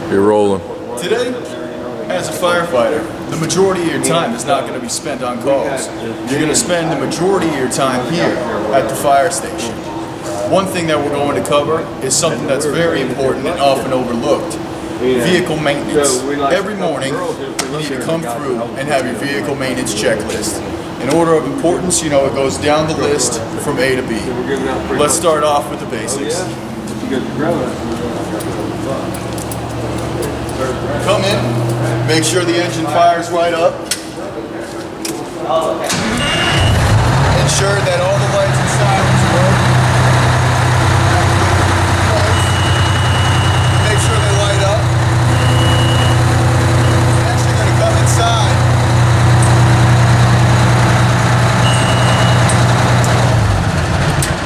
You're rolling. Today, as a firefighter, the majority of your time is not going to be spent on calls. You're going to spend the majority of your time here at the fire station. One thing that we're going to cover is something that's very important and often overlooked. Vehicle maintenance. Every morning, you need to come through and have your vehicle maintenance checklist. In order of importance, it goes down the list from A to B. Let's start off with the basics. Come in, make sure the engine fires right up. Ensure that all the lights and sirens work. Make sure they light up. Next, you're going to come inside.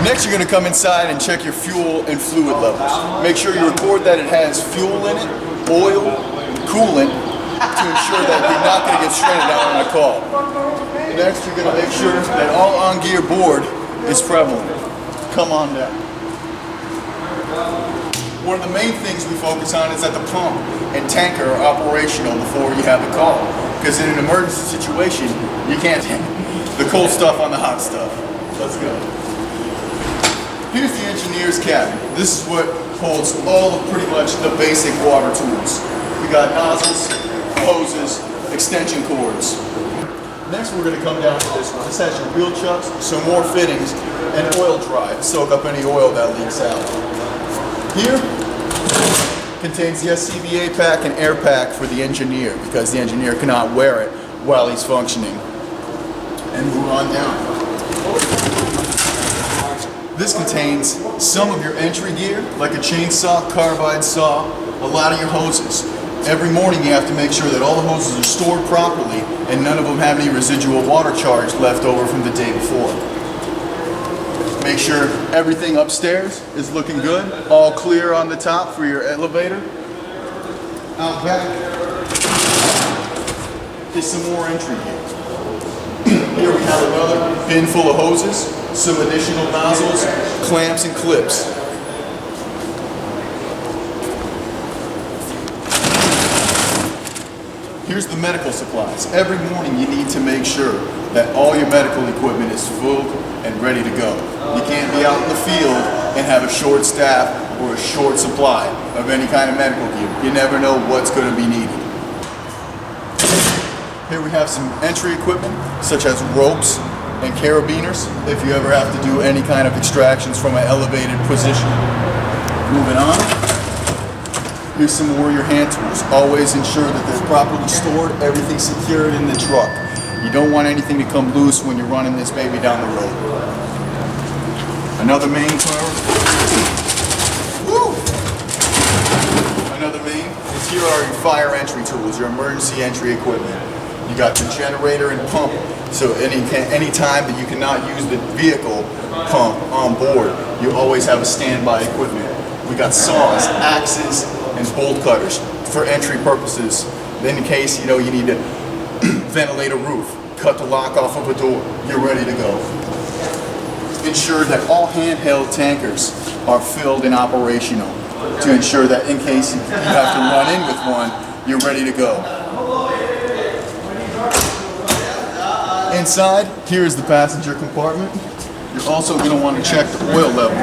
Next, you're going to come inside and check your fuel and fluid levels. Make sure you record that it has fuel in it, oil, coolant, to ensure that you're not going to get stranded out on a call. Next, you're going to make sure that all on-gear board is prevalent. Come on down. One of the main things we focus on is that the pump and tanker are operational before you have the call. Because in an emergency situation, you can't take the cold stuff on the hot stuff. Let's go. Here's the engineer's cabin. This is what holds all of pretty much the basic water tools. We got nozzles, hoses, extension cords. Next we're going to come down to this one. This has your wheel chucks, some more fittings, and oil dry to soak up any oil that leaks out. Here contains the SCBA pack and air pack for the engineer because the engineer cannot wear it while he's functioning. And move on down. This contains some of your entry gear, like a chainsaw, carbide saw, a lot of your hoses. Every morning you have to make sure that all the hoses are stored properly and none of them have any residual water charge left over from the day before. Make sure everything upstairs is looking good, all clear on the top for your elevator. Out back is some more entry gear. Here we have another bin full of hoses, some additional nozzles, clamps, and clips. Here's the medical supplies. Every morning you need to make sure that all your medical equipment is full and ready to go. You can't be out in the field and have a short staff or a short supply of any kind of medical gear. You never know what's going to be needed. Here we have some entry equipment, such as ropes and carabiners, if you ever have to do any kind of extractions from an elevated position. Moving on, here's some more of your hand tools. Always ensure that they're properly stored, everything secured in the truck. You don't want anything to come loose when you're running this baby down the road. Another main car. Woo! Another main is here are your fire entry tools, your emergency entry equipment. You got your generator and pump, so any time that you cannot use the vehicle pump on board, you always have a standby equipment. We got saws, axes, and bolt cutters for entry purposes. In case you need to ventilate a roof, cut the lock off of a door, you're ready to go. Ensure that all handheld tankers are filled and operational to ensure that in case you have to run in with one, you're ready to go. Inside, here is the passenger compartment. You're also going to want to check the oil level,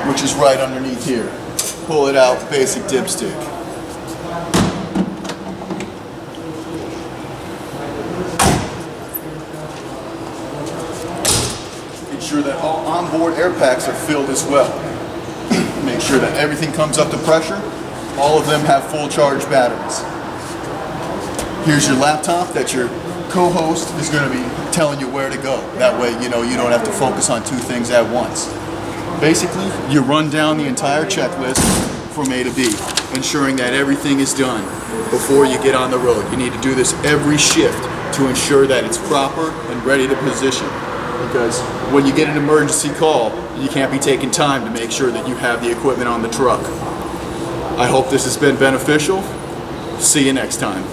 which is right underneath here. Pull it out, basic dipstick. Ensure that all onboard air packs are filled as well. Make sure that everything comes up to pressure. All of them have full charge batteries. Here's your laptop that your co-host is going to be telling you where to go. That way, you don't have to focus on two things at once. Basically, you run down the entire checklist from A to B, ensuring that everything is done before you get on the road. You need to do this every shift to ensure that it's proper and ready to position. Because when you get an emergency call, you can't be taking time to make sure that you have the equipment on the truck. I hope this has been beneficial. See you next time.